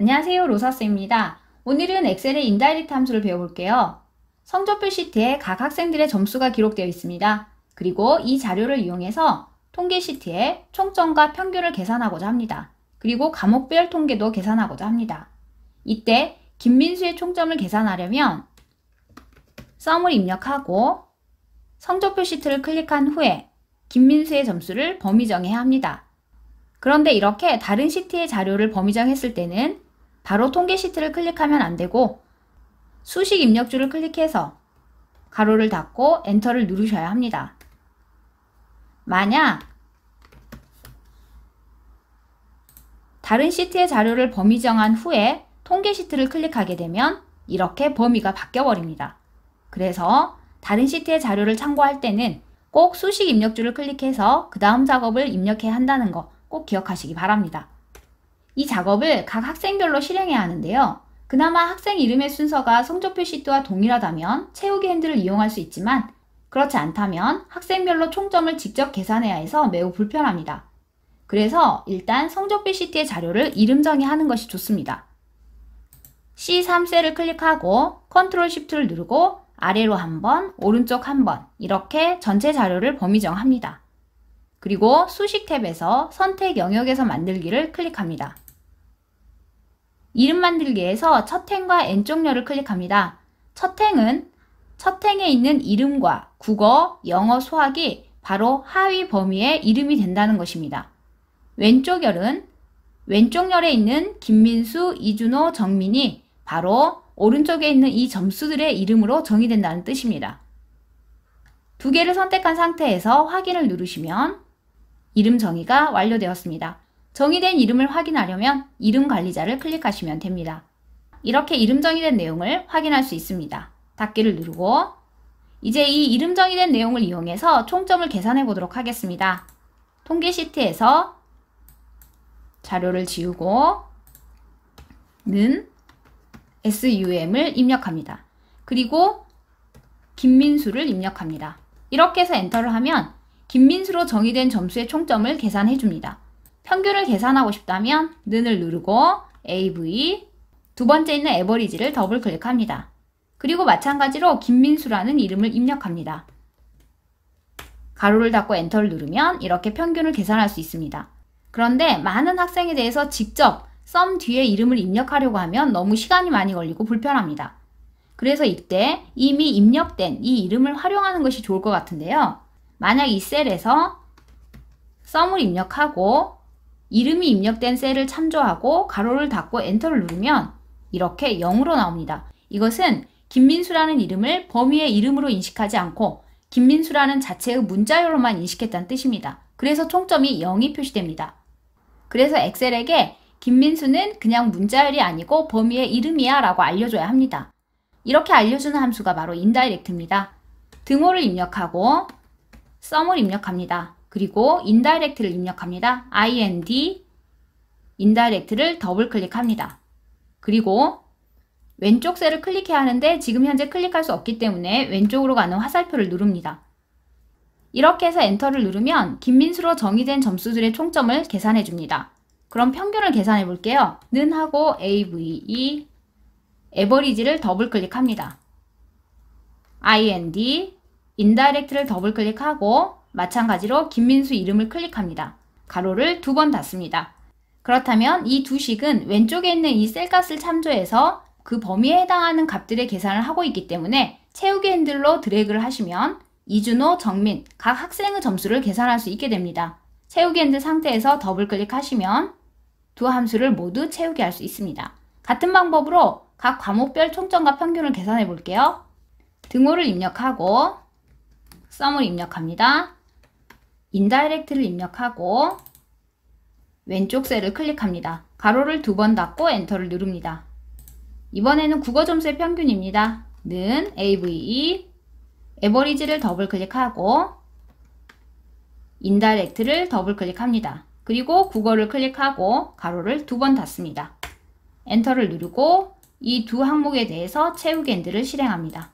안녕하세요, 로사스입니다. 오늘은 엑셀의 인다이렉트 함수를 배워볼게요. 성적표 시트에 각 학생들의 점수가 기록되어 있습니다. 그리고 이 자료를 이용해서 통계 시트에 총점과 평균을 계산하고자 합니다. 그리고 과목별 통계도 계산하고자 합니다. 이때 김민수의 총점을 계산하려면 썸을 입력하고 성적표 시트를 클릭한 후에 김민수의 점수를 범위 정해야 합니다. 그런데 이렇게 다른 시트의 자료를 범위 정했을 때는 바로 통계 시트를 클릭하면 안 되고 수식 입력줄을 클릭해서 가로를 닫고 엔터를 누르셔야 합니다. 만약 다른 시트의 자료를 범위 정한 후에 통계 시트를 클릭하게 되면 이렇게 범위가 바뀌어 버립니다. 그래서 다른 시트의 자료를 참고할 때는 꼭 수식 입력줄을 클릭해서 그 다음 작업을 입력해야 한다는 거 꼭 기억하시기 바랍니다. 이 작업을 각 학생별로 실행해야 하는데요. 그나마 학생 이름의 순서가 성적표 시트와 동일하다면 채우기 핸들을 이용할 수 있지만 그렇지 않다면 학생별로 총점을 직접 계산해야 해서 매우 불편합니다. 그래서 일단 성적표 시트의 자료를 이름 정의하는 것이 좋습니다. C3셀을 클릭하고 컨트롤 쉬프트를 누르고 아래로 한번, 오른쪽 한번 이렇게 전체 자료를 범위 정합니다. 그리고 수식 탭에서 선택 영역에서 만들기를 클릭합니다. 이름 만들기에서 첫 행과 N쪽열을 클릭합니다. 첫 행은 첫 행에 있는 이름과 국어, 영어, 수학이 바로 하위 범위의 이름이 된다는 것입니다. 왼쪽 열은 왼쪽 열에 있는 김민수, 이준호, 정민이 바로 오른쪽에 있는 이 점수들의 이름으로 정의된다는 뜻입니다. 두 개를 선택한 상태에서 확인을 누르시면 이름 정의가 완료되었습니다. 정의된 이름을 확인하려면 이름 관리자를 클릭하시면 됩니다. 이렇게 이름 정의된 내용을 확인할 수 있습니다. 닫기를 누르고 이제 이 이름 정의된 내용을 이용해서 총점을 계산해 보도록 하겠습니다. 통계 시트에서 자료를 지우고 는 SUM을 입력합니다. 그리고 김민수를 입력합니다. 이렇게 해서 엔터를 하면 김민수로 정의된 점수의 총점을 계산해 줍니다. 평균을 계산하고 싶다면 는을 누르고 AV 두 번째 있는 에버리지를 더블 클릭합니다. 그리고 마찬가지로 김민수라는 이름을 입력합니다. 가로를 닫고 엔터를 누르면 이렇게 평균을 계산할 수 있습니다. 그런데 많은 학생에 대해서 직접 썸 뒤에 이름을 입력하려고 하면 너무 시간이 많이 걸리고 불편합니다. 그래서 이때 이미 입력된 이 이름을 활용하는 것이 좋을 것 같은데요. 만약 이 셀에서 썸을 입력하고 이름이 입력된 셀을 참조하고 가로를 닫고 엔터를 누르면 이렇게 0으로 나옵니다. 이것은 김민수라는 이름을 범위의 이름으로 인식하지 않고 김민수라는 자체의 문자열로만 인식했다는 뜻입니다. 그래서 총점이 0이 표시됩니다. 그래서 엑셀에게 김민수는 그냥 문자열이 아니고 범위의 이름이야 라고 알려줘야 합니다. 이렇게 알려주는 함수가 바로 인다이렉트입니다. 등호를 입력하고 썸을 입력합니다. 그리고 인다이렉트를 입력합니다. IND 인다이렉트를 더블 클릭합니다. 그리고 왼쪽 셀을 클릭해야 하는데 지금 현재 클릭할 수 없기 때문에 왼쪽으로 가는 화살표를 누릅니다. 이렇게 해서 엔터를 누르면 김민수로 정의된 점수들의 총점을 계산해 줍니다. 그럼 평균을 계산해 볼게요. 는 하고 AVE 에버리지를 더블 클릭합니다. IND 인다이렉트를 더블 클릭하고 마찬가지로 김민수 이름을 클릭합니다. 가로를 두 번 닫습니다. 그렇다면 이 두 식은 왼쪽에 있는 이 셀값을 참조해서 그 범위에 해당하는 값들의 계산을 하고 있기 때문에 채우기 핸들로 드래그를 하시면 이준호, 정민 각 학생의 점수를 계산할 수 있게 됩니다. 채우기 핸들 상태에서 더블 클릭하시면 두 함수를 모두 채우게 할 수 있습니다. 같은 방법으로 각 과목별 총점과 평균을 계산해 볼게요. 등호를 입력하고 썸을 입력합니다. 인다이렉트를 입력하고 왼쪽 셀을 클릭합니다. 가로를 두 번 닫고 엔터를 누릅니다. 이번에는 국어 점수의 평균입니다. 는 AVE 에버리지를 더블 클릭하고 인다이렉트를 더블 클릭합니다. 그리고 국어를 클릭하고 가로를 두 번 닫습니다. 엔터를 누르고 이 두 항목에 대해서 채우기 핸들을 실행합니다.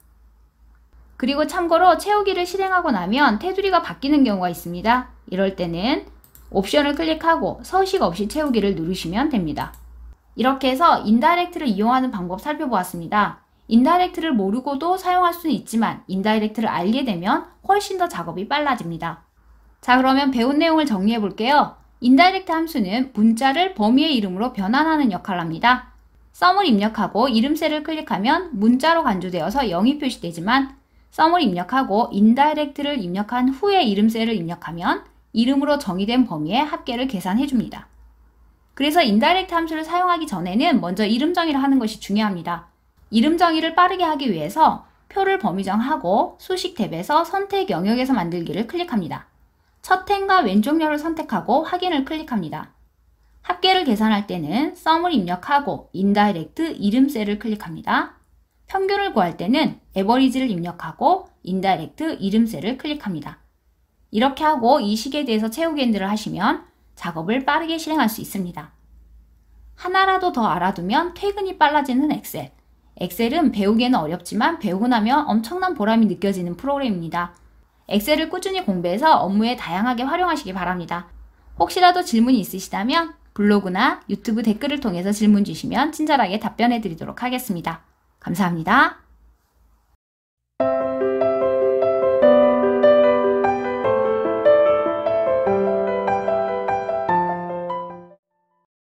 그리고 참고로 채우기를 실행하고 나면 테두리가 바뀌는 경우가 있습니다. 이럴 때는 옵션을 클릭하고 서식 없이 채우기를 누르시면 됩니다. 이렇게 해서 인다이렉트를 이용하는 방법 살펴보았습니다. 인다이렉트를 모르고도 사용할 수는 있지만 인다이렉트를 알게 되면 훨씬 더 작업이 빨라집니다. 자, 그러면 배운 내용을 정리해 볼게요. 인다이렉트 함수는 문자를 범위의 이름으로 변환하는 역할을 합니다. 썸을 입력하고 이름 셀을 클릭하면 문자로 간주되어서 0이 표시되지만 썸을 입력하고 인다이렉트를 입력한 후에 이름 셀을 입력하면 이름으로 정의된 범위의 합계를 계산해 줍니다. 그래서 인다이렉트 함수를 사용하기 전에는 먼저 이름 정의를 하는 것이 중요합니다. 이름 정의를 빠르게 하기 위해서 표를 범위정하고 수식 탭에서 선택 영역에서 만들기를 클릭합니다. 첫 행과 왼쪽열을 선택하고 확인을 클릭합니다. 합계를 계산할 때는 썸을 입력하고 인다이렉트 이름 셀을 클릭합니다. 평균을 구할 때는 에버리지를 입력하고 인다이렉트 이름 셀을 클릭합니다. 이렇게 하고 이 식에 대해서 채우기 엔드를 하시면 작업을 빠르게 실행할 수 있습니다. 하나라도 더 알아두면 퇴근이 빨라지는 엑셀. 엑셀은 배우기에는 어렵지만 배우고 나면 엄청난 보람이 느껴지는 프로그램입니다. 엑셀을 꾸준히 공부해서 업무에 다양하게 활용하시기 바랍니다. 혹시라도 질문이 있으시다면 블로그나 유튜브 댓글을 통해서 질문 주시면 친절하게 답변해 드리도록 하겠습니다. 감사합니다.